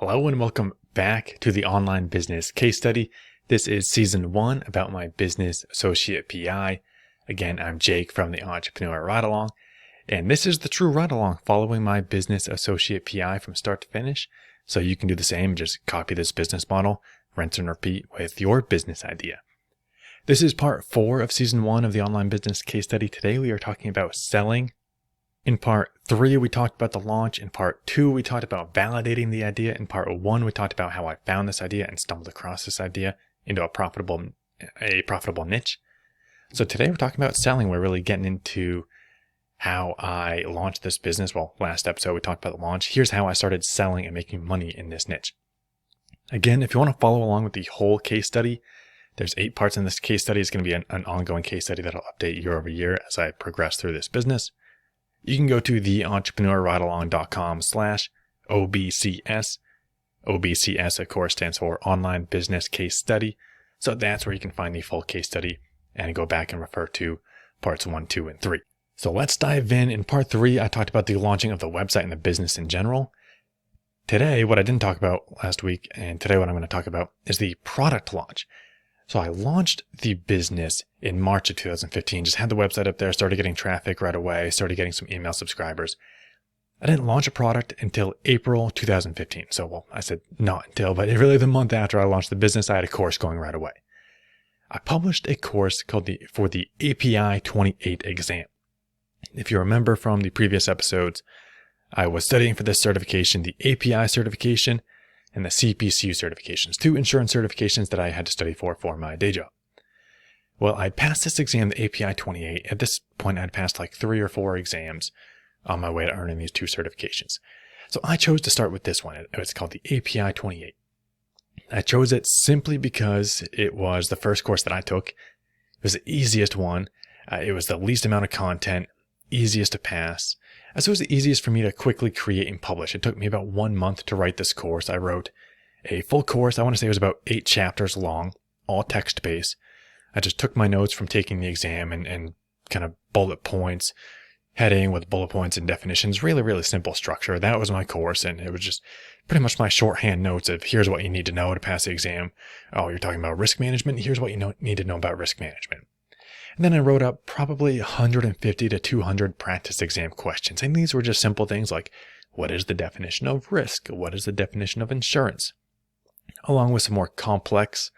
Hello and welcome back to the online business case study. This is season 1 about my business associate PI. Again, I'm Jake from the Entrepreneur Ride Along, and this is the true ride along following my business associate PI from start to finish. So you can do the same, just copy this business model, rinse and repeat with your business idea. This is part 4 of season 1 of the online business case study. Today we are talking about selling. In part 3, we talked about the launch. In part 2, we talked about validating the idea. In part 1, we talked about how I found this idea and stumbled across this idea into a profitable niche. So today we're talking about selling. We're really getting into how I launched this business. Well, last episode we talked about the launch. Here's how I started selling and making money in this niche. Again, if you want to follow along with the whole case study, there's 8 parts in this case study. It's going to be an ongoing case study that'll update year over year as I progress through this business. You can go to theentrepreneurridealong.com/OBCS. OBCS, of course, stands for Online Business Case Study. So that's where you can find the full case study and go back and refer to parts 1, 2, and 3. So let's dive in. In part 3, I talked about the launching of the website and the business in general. Today, what I didn't talk about last week, and today what I'm going to talk about is the product launch. So I launched the business in March of 2015, just had the website up there, started getting traffic right away, started getting some email subscribers. I didn't launch a product until April 2015. So, well, I said not until, but really the month after I launched the business, I had a course going right away. I published a course called for the API 28 exam. If you remember from the previous episodes, I was studying for this certification, the API certification, and the CPCU certifications, 2 insurance certifications that I had to study for my day job. Well, I'd passed this exam, the API 28. At this point, I'd passed like 3 or 4 exams on my way to earning these 2 certifications. So I chose to start with this one. It's called the API 28. I chose it simply because it was the first course that I took. It was the easiest one. It was the least amount of content, easiest to pass. So it was the easiest for me to quickly create and publish. It took me about 1 month to write this course. I wrote a full course. I want to say it was about 8 chapters long, all text-based. I just took my notes from taking the exam and kind of bullet points, heading with bullet points and definitions. Really, really simple structure. That was my course, and it was just pretty much my shorthand notes of here's what you need to know to pass the exam. Oh, you're talking about risk management? Here's what you need to know about risk management. And then I wrote up probably 150 to 200 practice exam questions. And these were just simple things like, what is the definition of risk? What is the definition of insurance? Along with some more complex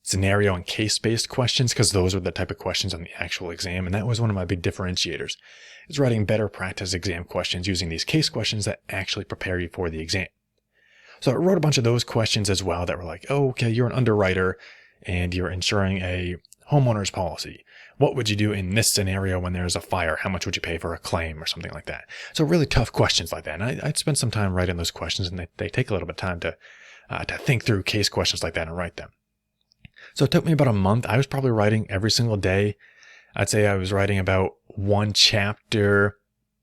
scenario and case-based questions, because those were the type of questions on the actual exam. And that was one of my big differentiators, is writing better practice exam questions using these case questions that actually prepare you for the exam. So I wrote a bunch of those questions as well that were like, oh, okay, you're an underwriter and you're insuring a homeowner's policy. What would you do in this scenario when there's a fire? How much would you pay for a claim or something like that? So really tough questions like that. And I'd spend some time writing those questions, and they take a little bit of time to think through case questions like that and write them. So it took me about a month. I was probably writing every single day. I'd say I was writing about 1 chapter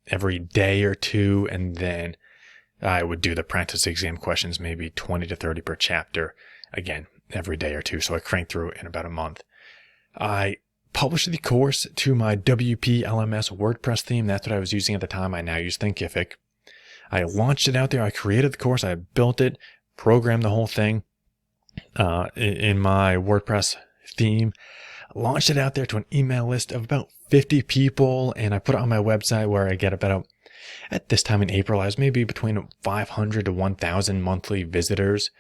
every day or 2. And then I would do the practice exam questions, maybe 20 to 30 per chapter, again, every day or 2. So I cranked through it in about a month. I published the course to my WP LMS WordPress theme. That's what I was using at the time. I now use Thinkific. I launched it out there. I created the course. I built it, programmed the whole thing in my WordPress theme, launched it out there to an email list of about 50 people. And I put it on my website where I get about, at this time in April, I was maybe between 500 to 1,000 monthly visitors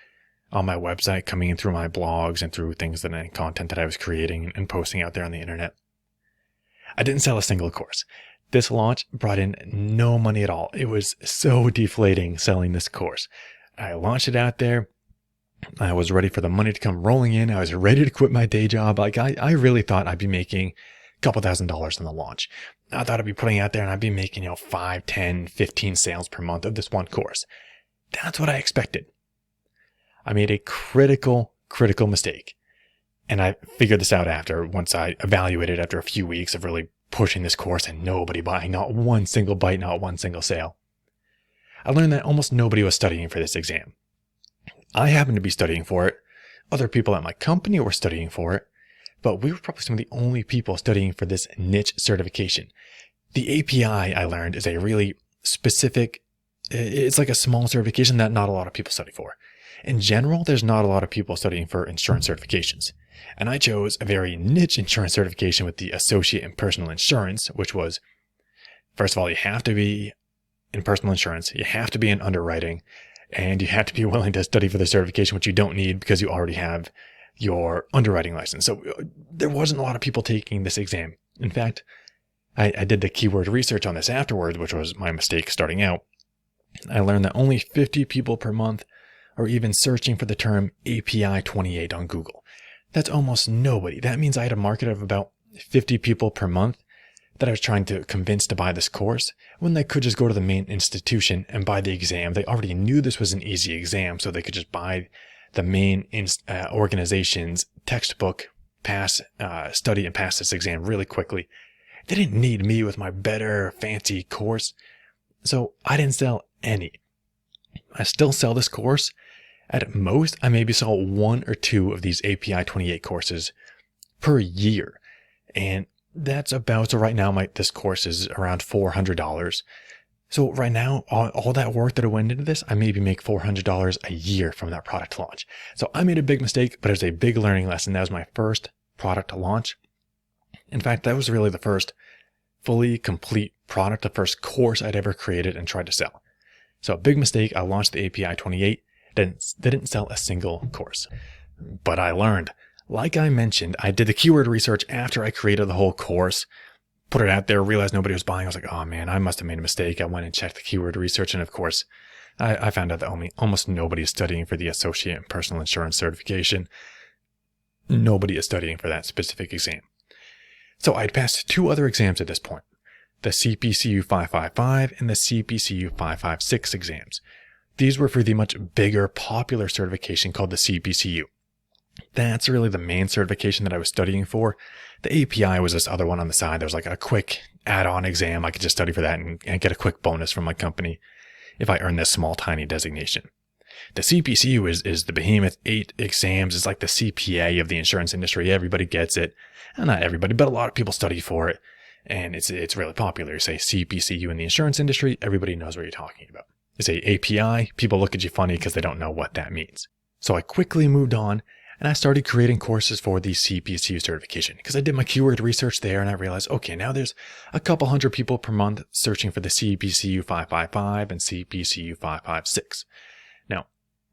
on my website, coming in through my blogs and through things and content that I was creating and posting out there on the internet. I didn't sell a single course. This launch brought in no money at all. It was so deflating selling this course. I launched it out there. I was ready for the money to come rolling in. I was ready to quit my day job. Like I really thought I'd be making a couple $1,000s on the launch. I thought I'd be putting out there and I'd be making, 5, 10, 15 sales per month of this one course. That's what I expected. I made a critical mistake. And I figured this out once I evaluated after a few weeks of really pushing this course and nobody buying, not one single bite, not one single sale. I learned that almost nobody was studying for this exam. I happened to be studying for it. Other people at my company were studying for it, but we were probably some of the only people studying for this niche certification. The API, I learned, is a really specific it's like a small certification that not a lot of people study for. In general, there's not a lot of people studying for insurance certifications. And I chose a very niche insurance certification with the Associate in Personal Insurance, which was, first of all, you have to be in personal insurance, you have to be in underwriting, and you have to be willing to study for the certification, which you don't need because you already have your underwriting license. So there wasn't a lot of people taking this exam. In fact, I did the keyword research on this afterwards, which was my mistake starting out. I learned that only 50 people per month are even searching for the term API 28 on Google. That's almost nobody. That means I had a market of about 50 people per month that I was trying to convince to buy this course when they could just go to the main institution and buy the exam. They already knew this was an easy exam, so they could just buy the main organization's textbook, study and pass this exam really quickly. They didn't need me with my better, fancy course. So I didn't sell any. I still sell this course. At most, I maybe sell 1 or 2 of these API 28 courses per year. And that's about, so right now this course is around $400. So right now, all that work that I went into this, I maybe make $400 a year from that product launch. So I made a big mistake, but it was a big learning lesson. That was my first product launch. In fact, that was really the first fully complete product, the first course I'd ever created and tried to sell. So a big mistake. I launched the API 28, didn't sell a single course. But I learned. Like I mentioned, I did the keyword research after I created the whole course, put it out there, realized nobody was buying. I was like, oh man, I must have made a mistake. I went and checked the keyword research. And of course, I found out that almost nobody is studying for the Associate in Personal Insurance certification. Nobody is studying for that specific exam. So I'd passed 2 other exams at this point, the CPCU 555 and the CPCU 556 exams. These were for the much bigger, popular certification called the CPCU. That's really the main certification that I was studying for. The API was this other one on the side. There was like a quick add-on exam. I could just study for that and get a quick bonus from my company if I earned this small, tiny designation. The CPCU is the behemoth, 8 exams. It's like the CPA of the insurance industry. Everybody gets it. Not everybody, but a lot of people study for it. And it's really popular. You say CPCU in the insurance industry, everybody knows what you're talking about. You say API, people look at you funny because they don't know what that means. So I quickly moved on and I started creating courses for the CPCU certification because I did my keyword research there and I realized, okay, now there's a couple hundred people per month searching for the CPCU 555 and CPCU 556. Now,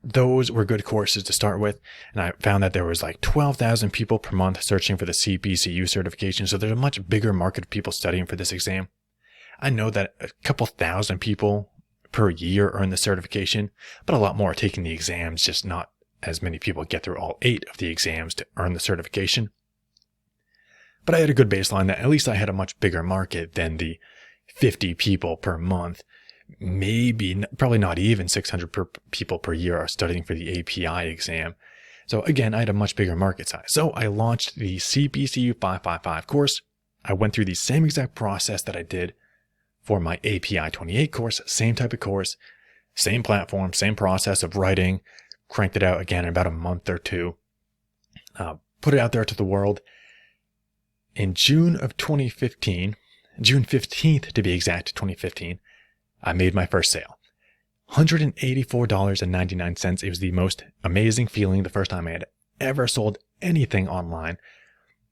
those were good courses to start with. And I found that there was like 12,000 people per month searching for the CPCU certification. So there's a much bigger market of people studying for this exam. I know that a couple thousand people per year earn the certification, but a lot more are taking the exams, just not as many people get through all 8 of the exams to earn the certification. But I had a good baseline that at least I had a much bigger market than the 50 people per month. Probably not even 600 people per year are studying for the API exam. So again, I had a much bigger market size. So I launched the CPCU 555 course. I went through the same exact process that I did for my API 28 course, same type of course, same platform, same process of writing, cranked it out again in about a month or 2, put it out there to the world. In June of 2015, June 15th to be exact, 2015, I made my first sale. $184.99. It was the most amazing feeling the first time I had ever sold anything online.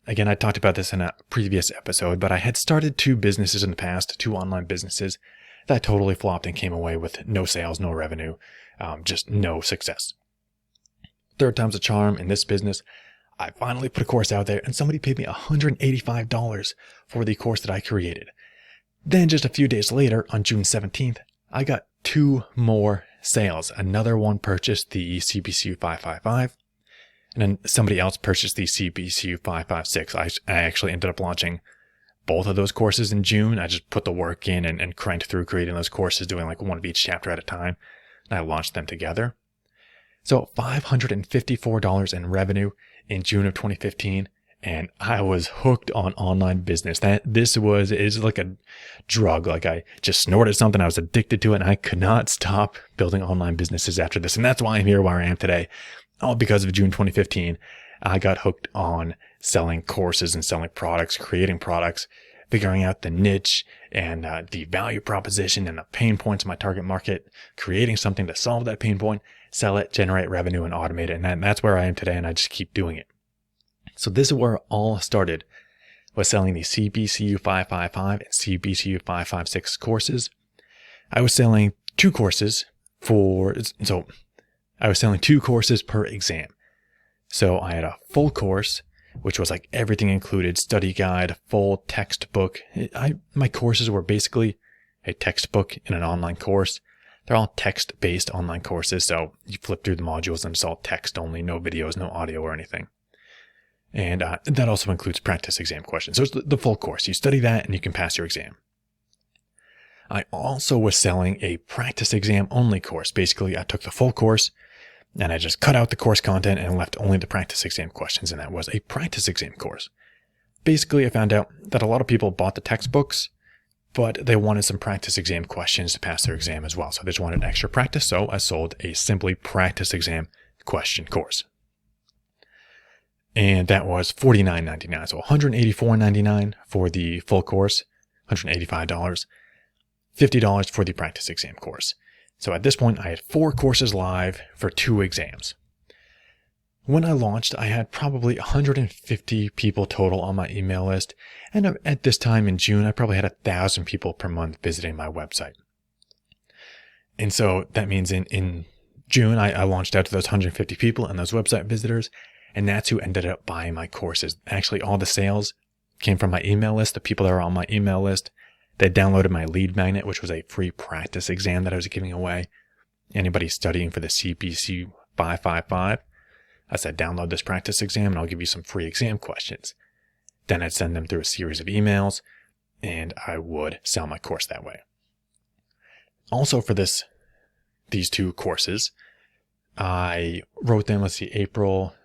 Again, I talked about this in a previous episode, but I had started 2 businesses in the past, 2 online businesses that totally flopped and came away with no sales, no revenue, just no success. 3rd time's a charm in this business. I finally put a course out there and somebody paid me $185 for the course that I created. Then just a few days later, on June 17th, I got 2 more sales. Another one purchased the CPCU 555, and then somebody else purchased the CPCU 556. I actually ended up launching both of those courses in June. I just put the work in and cranked through creating those courses, doing like one of each chapter at a time, and I launched them together. So $554 in revenue in June of 2015. And I was hooked on online business. It's like a drug. Like I just snorted something. I was addicted to it and I could not stop building online businesses after this. And that's why I'm here where I am today. All because of June 2015. I got hooked on selling courses and selling products, creating products, figuring out the niche and the value proposition and the pain points of my target market, creating something to solve that pain point, sell it, generate revenue, and automate it. And that's where I am today, and I just keep doing it. So this is where it all started, was selling the CBCU 555 and CBCU 556 courses. I was selling two courses per exam. So I had a full course, which was like everything included, study guide, full textbook. My courses were basically a textbook in an online course. They're all text-based online courses, so you flip through the modules and it's all text only, no videos, no audio or anything. And that also includes practice exam questions. So it's the full course. You study that and you can pass your exam. I also was selling a practice exam only course. Basically, I took the full course and I just cut out the course content and left only the practice exam questions, and that was a practice exam course. Basically, I found out that a lot of people bought the textbooks, but they wanted some practice exam questions to pass their exam as well. So they just wanted extra practice, so I sold a simply practice exam question course. And that was $49.99, so $184.99 for the full course, $185, $50 for the practice exam course. So at this point, I had 4 courses live for 2 exams. When I launched, I had probably 150 people total on my email list. And at this time in June, I probably had 1,000 people per month visiting my website. And so that means in June, I launched out to those 150 people and those website visitors. And that's who ended up buying my courses. Actually, all the sales came from my email list, the people that were on my email list. They downloaded my lead magnet, which was a free practice exam that I was giving away. Anybody studying for the CBCU 555, I said, download this practice exam and I'll give you some free exam questions. Then I'd send them through a series of emails and I would sell my course that way. Also for these 2 courses, I wrote them, April,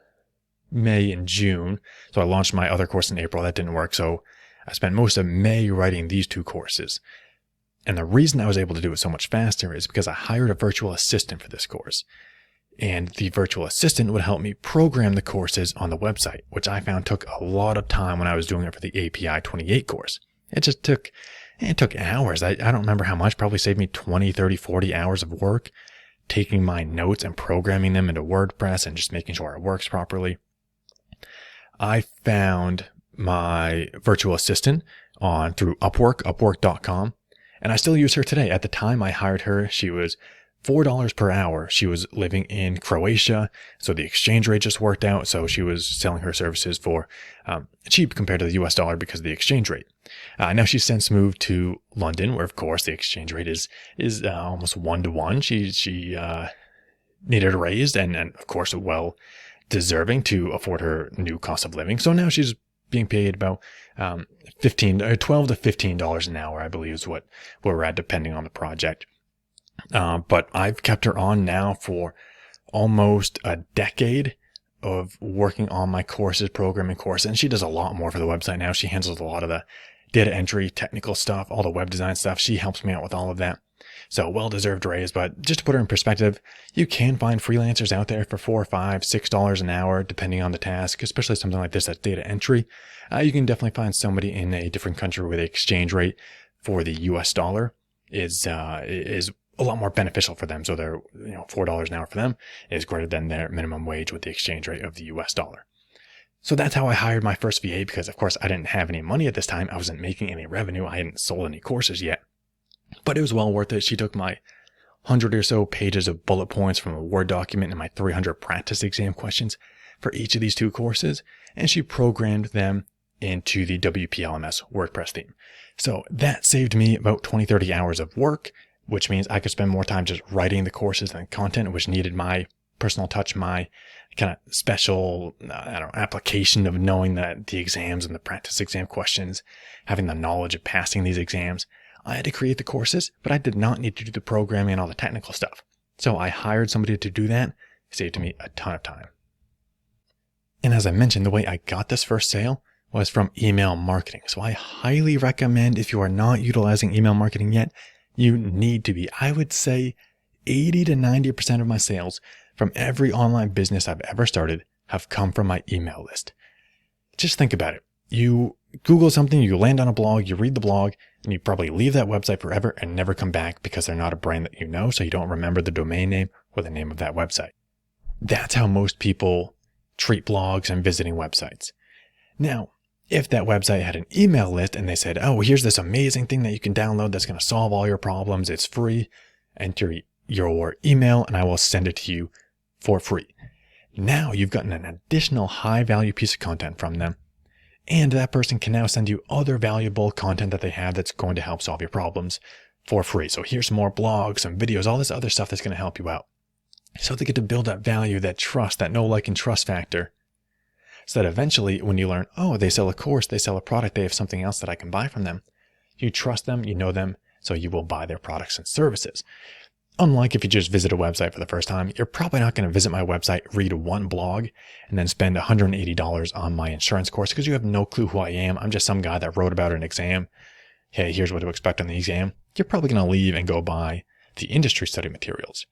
May, and June. So I launched my other course in April. That didn't work. So I spent most of May writing these 2 courses. And the reason I was able to do it so much faster is because I hired a virtual assistant for this course. And the virtual assistant would help me program the courses on the website, which I found took a lot of time when I was doing it for the API 28 course. It just took hours. I don't remember how much, probably saved me 20, 30, 40 hours of work, taking my notes and programming them into WordPress and just making sure it works properly. I found my virtual assistant through Upwork, upwork.com. And I still use her today. At the time I hired her, she was $4 per hour. She was living in Croatia, so the exchange rate just worked out. So she was selling her services for cheap compared to the US dollar because of the exchange rate. Now she's since moved to London, where of course the exchange rate is almost 1-to-1. She needed a raise and of course well deserving to afford her new cost of living. So now she's being paid about $12 to $15 an hour, I believe is where we're at, depending on the project. But I've kept her on now for almost a decade of working on my courses, programming courses, and she does a lot more for the website now. She handles a lot of the data entry, technical stuff, all the web design stuff. She helps me out with all of that. So well-deserved raise, but just to put her in perspective, you can find freelancers out there for $4, $5, $6 an hour, depending on the task, especially something like this, that's data entry. You can definitely find somebody in a different country where the exchange rate for the US dollar is a lot more beneficial for them. So they're, $4 an hour for them is greater than their minimum wage with the exchange rate of the US dollar. So that's how I hired my first VA, because of course I didn't have any money at this time. I wasn't making any revenue. I hadn't sold any courses yet. But it was well worth it. She took my 100 or so pages of bullet points from a Word document and my 300 practice exam questions for each of these 2 courses, and she programmed them into the WPLMS WordPress theme. So that saved me about 20, 30 hours of work, which means I could spend more time just writing the courses and content, which needed my personal touch, my kind of special, application of knowing that the exams and the practice exam questions, having the knowledge of passing these exams. I had to create the courses, but I did not need to do the programming and all the technical stuff. So I hired somebody to do that. It saved me a ton of time. And as I mentioned, the way I got this first sale was from email marketing. So I highly recommend, if you are not utilizing email marketing yet, you need to be. I would say 80 to 90% of my sales from every online business I've ever started have come from my email list. Just think about it. You Google something, you land on a blog, you read the blog, and you probably leave that website forever and never come back because they're not a brand that you know, so you don't remember the domain name or the name of that website. That's how most people treat blogs and visiting websites. Now, if that website had an email list and they said, oh, here's this amazing thing that you can download that's going to solve all your problems, it's free, enter your email and I will send it to you for free. Now you've gotten an additional high value piece of content from them, and that person can now send you other valuable content that they have that's going to help solve your problems for free. So here's more blogs, some videos, all this other stuff that's going to help you out. So they get to build that value, that trust, that know, like, and trust factor. So that eventually when you learn, oh, they sell a course, they sell a product, they have something else that I can buy from them, you trust them, you know them, so you will buy their products and services. Unlike if you just visit a website for the first time, you're probably not going to visit my website, read one blog, and then spend $180 on my insurance course because you have no clue who I am. I'm just some guy that wrote about an exam. Hey, here's what to expect on the exam. You're probably going to leave and go buy the industry study materials.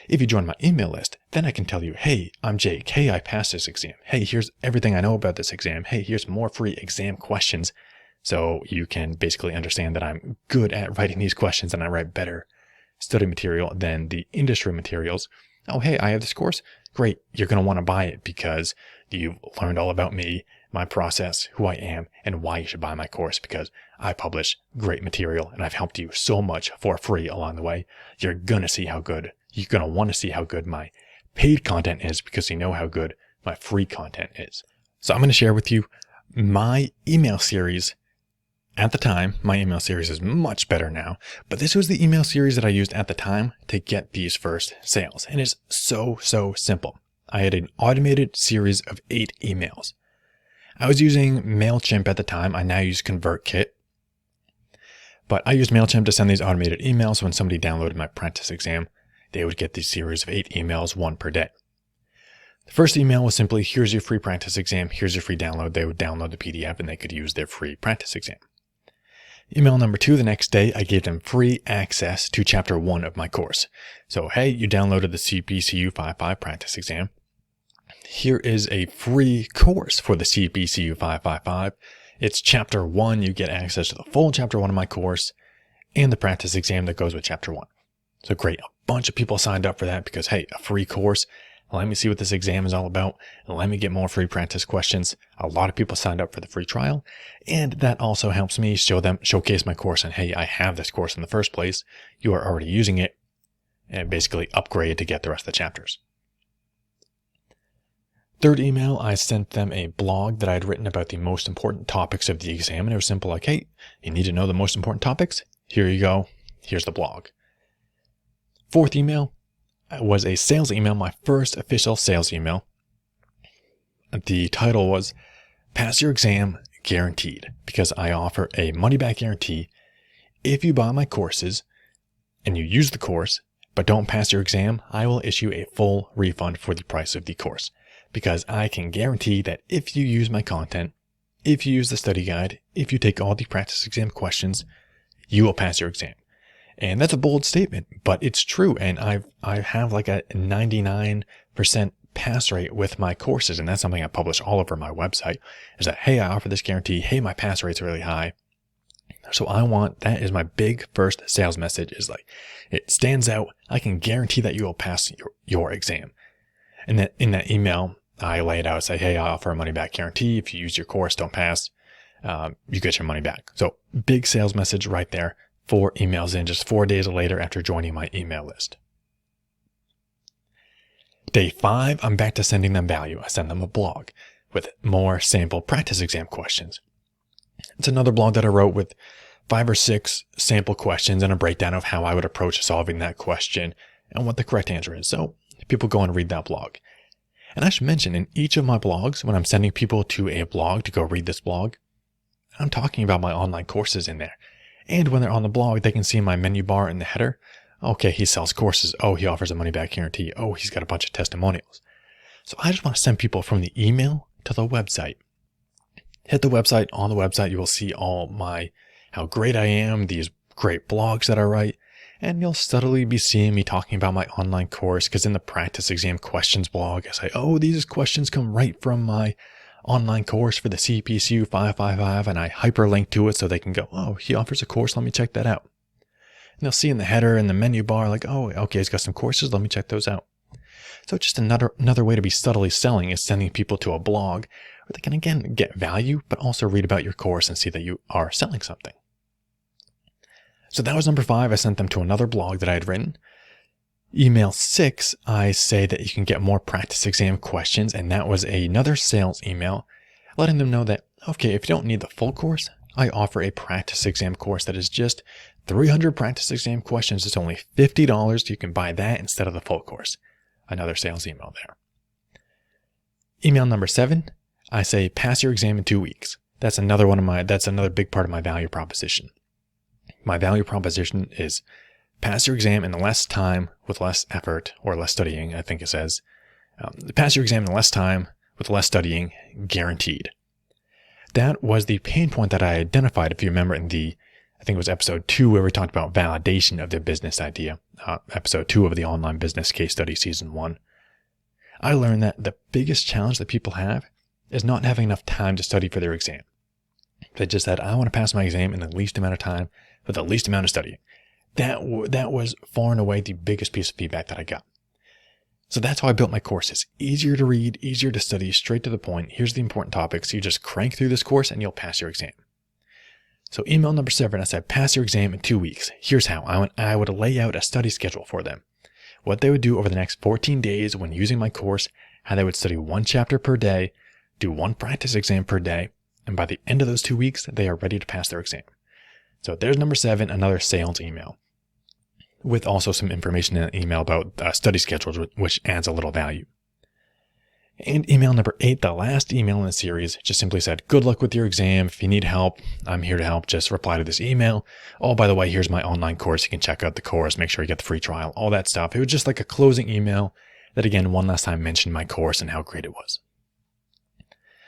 If you join my email list, then I can tell you, hey, I'm Jake. Hey, I passed this exam. Hey, here's everything I know about this exam. Hey, here's more free exam questions. So you can basically understand that I'm good at writing these questions and I write better study material than the industry materials. Oh, hey, I have this course. Great. You're going to want to buy it because you've learned all about me, my process, who I am, and why you should buy my course because I publish great material and I've helped you so much for free along the way. You're going to see how good You're going to want to see how good my paid content is because you know how good my free content is. So I'm going to share with you my email series. At the time, my email series is much better now, but this was the email series that I used at the time to get these first sales. And it's so simple. I had an automated series of 8 emails. I was using MailChimp at the time. I now use ConvertKit. But I used MailChimp to send these automated emails. When somebody downloaded my apprentice exam, they would get these series of 8 emails, 1 per day. The first email was simply, here's your free practice exam, here's your free download. They would download the PDF and they could use their free practice exam. Email number 2, the next day, I gave them free access to chapter 1 of my course. So, hey, you downloaded the CPCU 55 practice exam. Here is a free course for the CPCU 555. It's chapter 1. You get access to the full chapter 1 of my course and the practice exam that goes with chapter 1. So great. A bunch of people signed up for that because, hey, a free course. Let me see what this exam is all about. And let me get more free practice questions. A lot of people signed up for the free trial. And that also helps me showcase my course. And hey, I have this course in the first place. You are already using it. And basically upgrade to get the rest of the chapters. Third email, I sent them a blog that I had written about the most important topics of the exam. And it was simple like, hey, you need to know the most important topics? Here you go. Here's the blog. Fourth email was a sales email, my first official sales email. The title was Pass Your Exam Guaranteed, because I offer a money-back guarantee. If you buy my courses and you use the course but don't pass your exam, I will issue a full refund for the price of the course, because I can guarantee that if you use my content, if you use the study guide, if you take all the practice exam questions, you will pass your exam. And that's a bold statement, but it's true. And I have like a 99% pass rate with my courses. And that's something I publish all over my website is that, hey, I offer this guarantee. Hey, my pass rate's really high. So that is my big first sales message is like, it stands out. I can guarantee that you will pass your exam. And then in that email, I lay it out, say, hey, I offer a money back guarantee. If you use your course, don't pass, you get your money back. So big sales message right there. 4 emails in just 4 days later after joining my email list. Day 5, I'm back to sending them value. I send them a blog with more sample practice exam questions. It's another blog that I wrote with 5 or 6 sample questions and a breakdown of how I would approach solving that question and what the correct answer is. So people go and read that blog. And I should mention in each of my blogs, when I'm sending people to a blog to go read this blog, I'm talking about my online courses in there. And when they're on the blog, they can see my menu bar in the header. Okay, he sells courses. Oh, he offers a money-back guarantee. Oh, he's got a bunch of testimonials. So I just want to send people from the email to the website. Hit the website. On the website, you will see how great I am, these great blogs that I write, and you'll subtly be seeing me talking about my online course because in the practice exam questions blog, I say, oh, these questions come right from my online course for the CPCU 555, and I hyperlink to it so they can go, oh, he offers a course, let me check that out. And they'll see in the header and the menu bar, like, oh, okay, he's got some courses, let me check those out. So just another way to be subtly selling is sending people to a blog where they can, again, get value, but also read about your course and see that you are selling something. So that was number 5. I sent them to another blog that I had written. Email 6, I say that you can get more practice exam questions, and that was another sales email, letting them know that, okay, if you don't need the full course, I offer a practice exam course that is just 300 practice exam questions. It's only $50. You can buy that instead of the full course. Another sales email there. Email number 7, I say pass your exam in 2 weeks. That's another big part of my value proposition. My value proposition is pass your exam in less time with less effort, or less studying, I think it says. Pass your exam in less time with less studying, guaranteed. That was the pain point that I identified, if you remember, in I think it was episode 2, where we talked about validation of the business idea. Episode 2 of the online business case study, season 1. I learned that the biggest challenge that people have is not having enough time to study for their exam. They just said, I want to pass my exam in the least amount of time with the least amount of studying. That was far and away the biggest piece of feedback that I got. So that's how I built my courses. Easier to read, easier to study, straight to the point. Here's the important topics. You just crank through this course and you'll pass your exam. So email number 7, I said, pass your exam in 2 weeks. Here's how. I would lay out a study schedule for them. What they would do over the next 14 days when using my course, how they would study 1 chapter per day, do 1 practice exam per day, and by the end of those 2 weeks, they are ready to pass their exam. So there's number 7, another sales email, with also some information in the email about study schedules, which adds a little value. And email number 8, the last email in the series, just simply said, good luck with your exam. If you need help, I'm here to help. Just reply to this email. Oh, by the way, here's my online course. You can check out the course. Make sure you get the free trial, all that stuff. It was just like a closing email that, again, one last time mentioned my course and how great it was.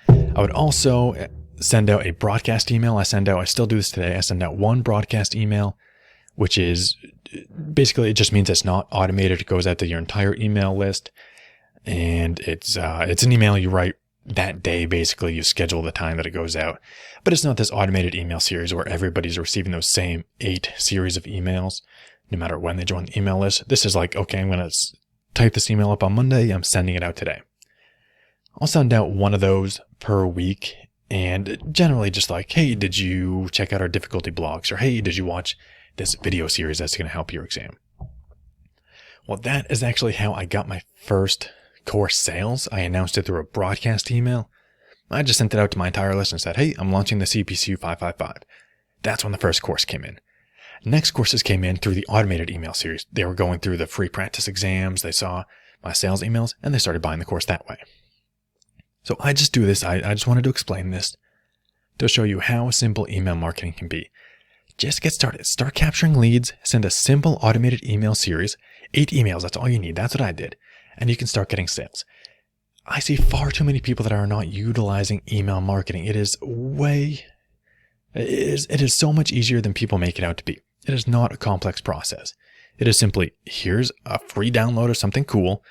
I would also send out a broadcast email. I still do this today. I send out 1 broadcast email, which is basically, it just means it's not automated. It goes out to your entire email list. And it's an email you write that day. Basically, you schedule the time that it goes out, but it's not this automated email series where everybody's receiving those same 8 series of emails, no matter when they join the email list. This is like, okay, I'm going to type this email up on Monday. I'm sending it out today. I'll send out 1 of those per week. And generally just like, hey, did you check out our difficulty blogs? Or hey, did you watch this video series that's going to help your exam? Well, that is actually how I got my first course sales. I announced it through a broadcast email. I just sent it out to my entire list and said, hey, I'm launching the CPCU 555. That's when the first course came in. Next courses came in through the automated email series. They were going through the free practice exams. They saw my sales emails and they started buying the course that way. So I just do this. I just wanted to explain this to show you how simple email marketing can be. Just get started. Start capturing leads. Send a simple automated email series. 8 emails. That's all you need. That's what I did. And you can start getting sales. I see far too many people that are not utilizing email marketing. It is so much easier than people make it out to be. It is not a complex process. It is simply, here's a free download of something cool,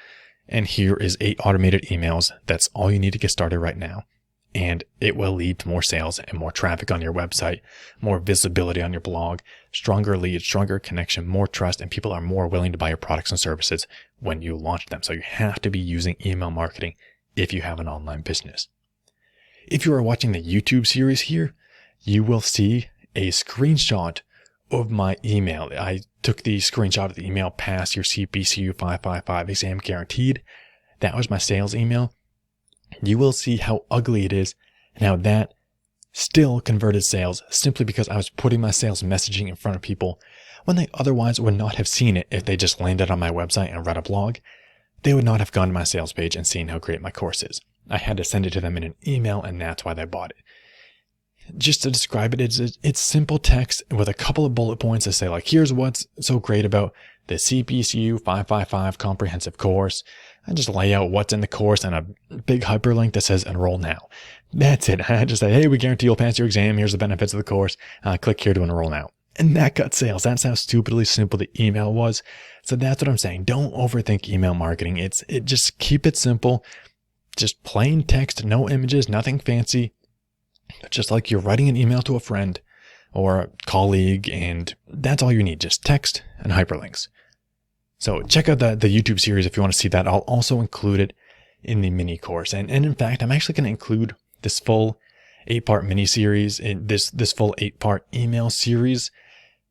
and here is 8 automated emails. That's all you need to get started right now. And it will lead to more sales and more traffic on your website, more visibility on your blog, stronger leads, stronger connection, more trust, and people are more willing to buy your products and services when you launch them. So you have to be using email marketing if you have an online business. If you are watching the YouTube series here, you will see a screenshot of my email. I took the screenshot of the email, pass your CPCU 555 exam guaranteed. That was my sales email. You will see how ugly it is and how that still converted sales simply because I was putting my sales messaging in front of people when they otherwise would not have seen it. If they just landed on my website and read a blog, they would not have gone to my sales page and seen how great my course is. I had to send it to them in an email, and that's why they bought it. Just to describe it, it's simple text with a couple of bullet points to say, like, here's what's so great about the CPCU 555 comprehensive course. I just lay out what's in the course and a big hyperlink that says enroll now. That's it. I just say, hey, we guarantee you'll pass your exam. Here's the benefits of the course. Click here to enroll now. And that got sales. That's how stupidly simple the email was. So that's what I'm saying. Don't overthink email marketing. Just keep it simple. just plain text, no images, nothing fancy. Just like you're writing an email to a friend or a colleague, and that's all you need, just text and hyperlinks. So check out the YouTube series if you want to see that. I'll also include it in the mini course. And in fact, I'm actually going to include this full 8-part mini series in this full 8-part email series.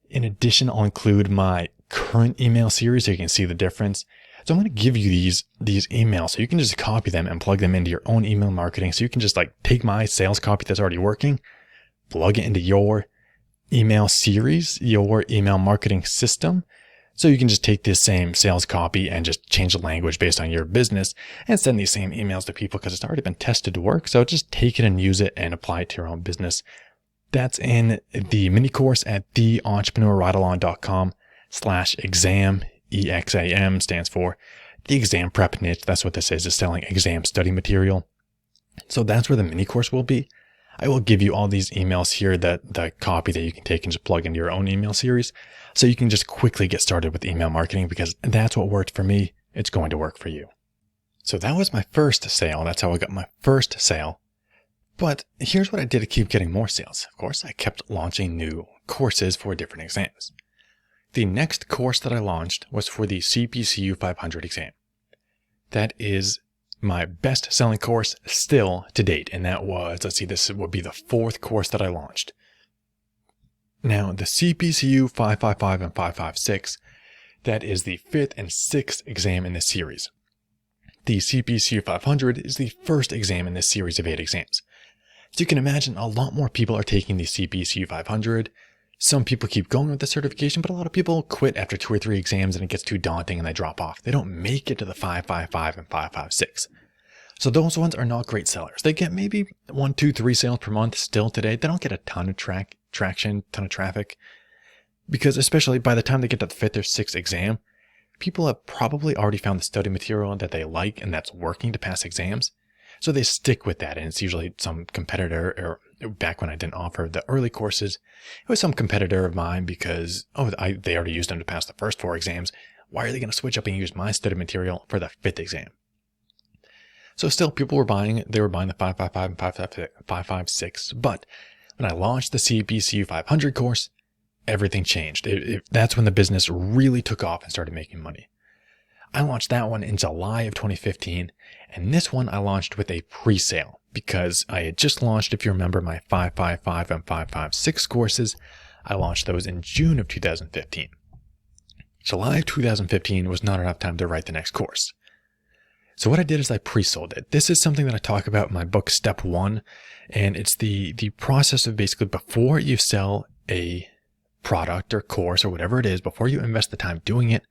In addition, I'll include my current email series so you can see the difference. So I'm going to give you these emails so you can just copy them and plug them into your own email marketing. So you can just like take my sales copy that's already working, plug it into your email series, your email marketing system. So you can just take this same sales copy and just change the language based on your business and send these same emails to people because it's already been tested to work. So just take it and use it and apply it to your own business. That's in the mini course at theentrepreneurridealong.com/exam. EXAM stands for the exam prep niche. That's what this is selling exam study material. So that's where the mini course will be. I will give you all these emails here, the copy that you can take and just plug into your own email series. So you can just quickly get started with email marketing because that's what worked for me. It's going to work for you. So that was my first sale. That's how I got my first sale. But here's what I did to keep getting more sales. Of course, I kept launching new courses for different exams. The next course that I launched was for the CPCU 500 exam. That is my best selling course still to date. And that was, let's see, this would be the 4th course that I launched. Now the CPCU 555 and 556, that is the 5th and 6th exam in this series. The CPCU 500 is the first exam in this series of 8 exams. So you can imagine a lot more people are taking the CPCU 500. Some people keep going with the certification, but a lot of people quit after 2 or 3 exams and it gets too daunting and they drop off. They don't make it to the 555 and 556. So those ones are not great sellers. They get maybe 1, 2, 3 sales per month still today. They don't get a ton of traction, ton of traffic, because especially by the time they get to the 5th or 6th exam, people have probably already found the study material that they like and that's working to pass exams. So they stick with that, and it's usually some competitor, or back when I didn't offer the early courses, it was some competitor of mine because, they already used them to pass the first 4 exams. Why are they going to switch up and use my study material for the 5th exam? So still people were buying it. They were buying the 555 and 556. But when I launched the CPCU 500 course, everything changed. That's when the business really took off and started making money. I launched that one in July of 2015, and this one I launched with a pre-sale because I had just launched, if you remember, my 555 and 556 courses. I launched those in June of 2015. July of 2015 was not enough time to write the next course. So what I did is I pre-sold it. This is something that I talk about in my book, Step 1, and it's the process of basically before you sell a product or course or whatever it is, before you invest the time doing it,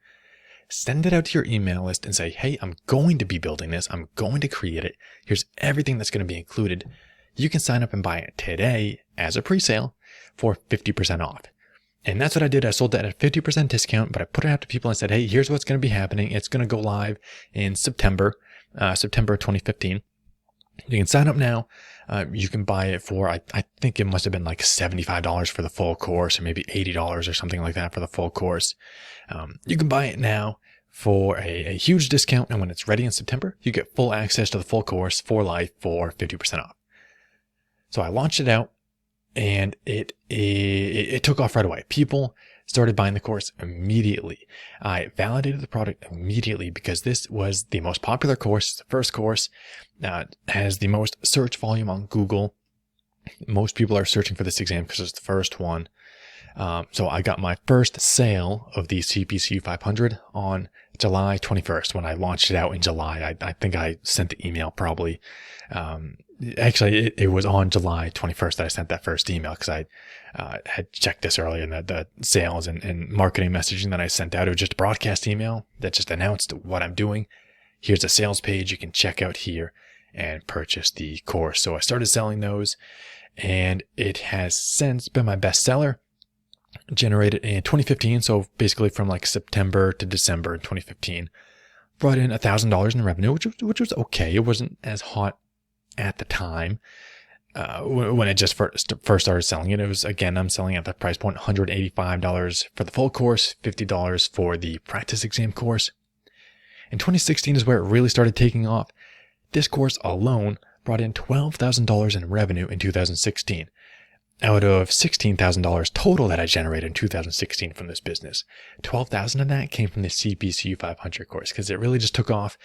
send it out to your email list and say, hey, I'm going to be building this. I'm going to create it. Here's everything that's going to be included. You can sign up and buy it today as a pre-sale for 50% off. And that's what I did. I sold that at a 50% discount, but I put it out to people and said, hey, here's what's going to be happening. It's going to go live in September 2015. You can sign up now. You can buy it for, I think it must have been like $75 for the full course, or maybe $80 or something like that for the full course. You can buy it now for a huge discount. And when it's ready in September, you get full access to the full course for life for 50% off. So I launched it out and it took off right away. People started buying the course immediately. I validated the product immediately because this was the most popular course. The first course has the most search volume on Google. Most people are searching for this exam because it's the first one. So I got my first sale of the CPCU 500 on July 21st when I launched it out in July. I think I sent the email probably. Actually, it was on July 21st that I sent that first email because I had checked this earlier in the sales and marketing messaging that I sent out. It was just a broadcast email that just announced what I'm doing. Here's a sales page you can check out here and purchase the course. So I started selling those, and it has since been my best seller. Generated in 2015, so basically from like September to December in 2015, brought in $1,000 in revenue, which was okay. It wasn't as hot at the time when it just first started selling it. It was, again, I'm selling at the price point, $185 for the full course, $50 for the practice exam course. In 2016 is where it really started taking off. This course alone brought in $12,000 in revenue in 2016, out of $16,000 total that I generated in 2016 from this business. $12,000 of that came from the CPCU 500 course because it really just took off.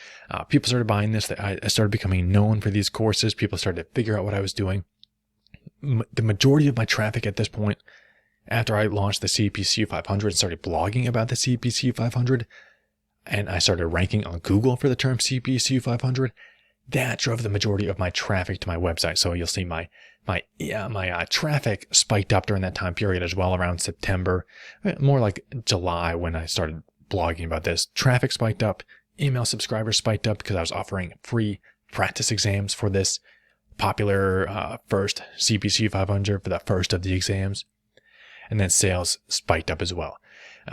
People started buying this. I started becoming known for these courses. People started to figure out what I was doing. The majority of my traffic at this point, after I launched the CPCU 500 and started blogging about the CPCU 500, and I started ranking on Google for the term CPCU 500, that drove the majority of my traffic to my website. So you'll see my traffic spiked up during that time period as well, around September, more like July when I started blogging about this. Traffic spiked up, email subscribers spiked up because I was offering free practice exams for this popular first CPCU 500 for the first of the exams. And then sales spiked up as well.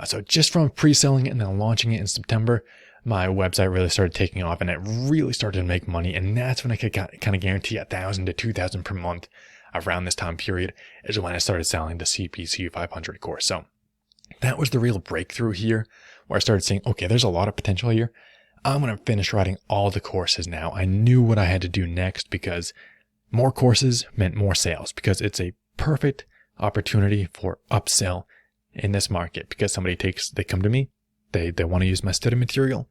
So just from pre-selling it and then launching it in September, my website really started taking off and it really started to make money. And that's when I could kind of guarantee $1,000 to $2,000 per month around this time period is when I started selling the CPCU 500 course. So that was the real breakthrough here where I started saying, okay, there's a lot of potential here. I'm going to finish writing all the courses now. I knew what I had to do next because more courses meant more sales, because it's a perfect opportunity for upsell in this market, because they come to me, they want to use my study material,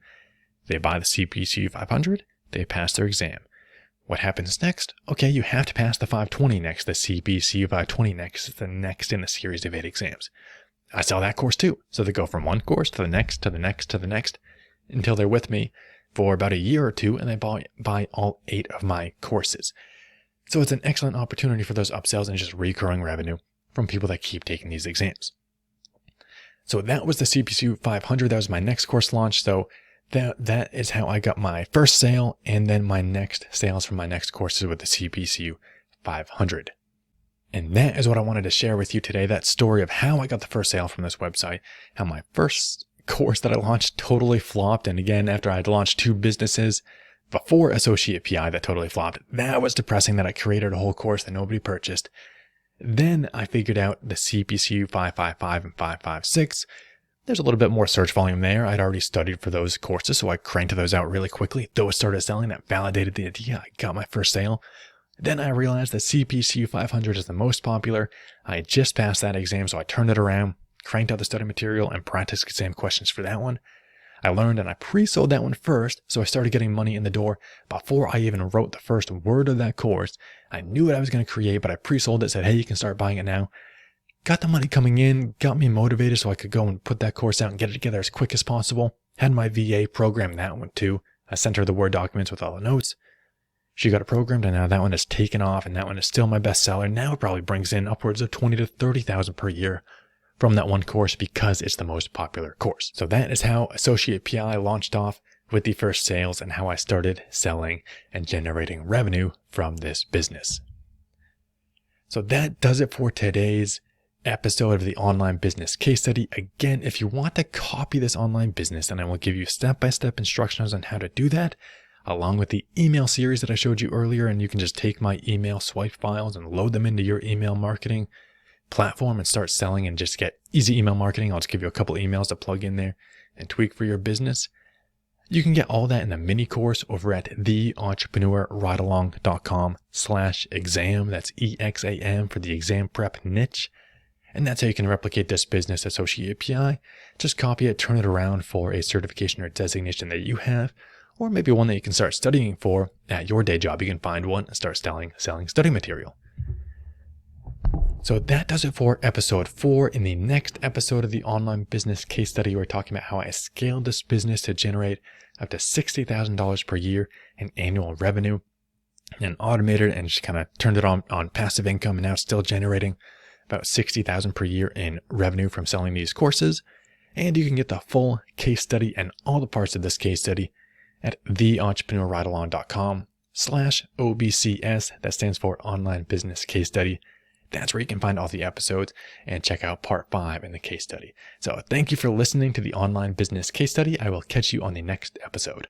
they buy the CPCU 500, they pass their exam. What happens next? Okay, you have to pass the 520 next, the CPCU 520 next, the next in a series of 8 exams. I sell that course too. So they go from one course to the next, to the next, to the next, until they're with me for about a year or two and they buy all 8 of my courses. So it's an excellent opportunity for those upsells and just recurring revenue from people that keep taking these exams. So that was the CPCU 500. That was my next course launch. So that is how I got my first sale and then my next sales from my next courses with the CPCU 500. And that is what I wanted to share with you today. That story of how I got the first sale from this website, how my first course that I launched totally flopped. And again, after I had launched 2 businesses before Associate PI that totally flopped, that was depressing that I created a whole course that nobody purchased. Then I figured out the CPCU 555 and 556. There's a little bit more search volume there. I'd already studied for those courses, so I cranked those out really quickly. Those started selling. That validated the idea. I got my first sale. Then I realized that CPCU 500 is the most popular. I had just passed that exam, so I turned it around, cranked out the study material, and practice exam questions for that one. I learned and I pre-sold that one first, so I started getting money in the door before I even wrote the first word of that course. I knew what I was going to create, but I pre-sold it, said, hey, you can start buying it now. Got the money coming in, got me motivated so I could go and put that course out and get it together as quick as possible. Had my VA program that one too. I sent her the Word documents with all the notes. She got it programmed, and now that one has taken off, and that one is still my bestseller. Now it probably brings in upwards of $20,000 to $30,000 per year from that one course because it's the most popular course. So that is how Associate PI launched off with the first sales and how I started selling and generating revenue from this business. So that does it for today's episode of the online business case study. Again, if you want to copy this online business, and I will give you step-by-step instructions on how to do that, along with the email series that I showed you earlier, and you can just take my email swipe files and load them into your email marketing platform and start selling and just get easy email marketing. I'll just give you a couple emails to plug in there and tweak for your business. You can get all that in the mini course over at theentrepreneurridealong.com/exam. That's EXAM for the exam prep niche. And that's how you can replicate this business Associate PI. Just copy it, turn it around for a certification or designation that you have, or maybe one that you can start studying for at your day job. You can find one and start selling study material. So that does it for episode 4. In the next episode of the online business case study, we're talking about how I scaled this business to generate up to $60,000 per year in annual revenue and automated and just kind of turned it on passive income, and now it's still generating about $60,000 per year in revenue from selling these courses. And you can get the full case study and all the parts of this case study at theentrepreneurridealong.com/OBCS. That stands for Online Business Case Study. That's where you can find all the episodes and check out part 5 in the case study. So thank you for listening to the online business case study. I will catch you on the next episode.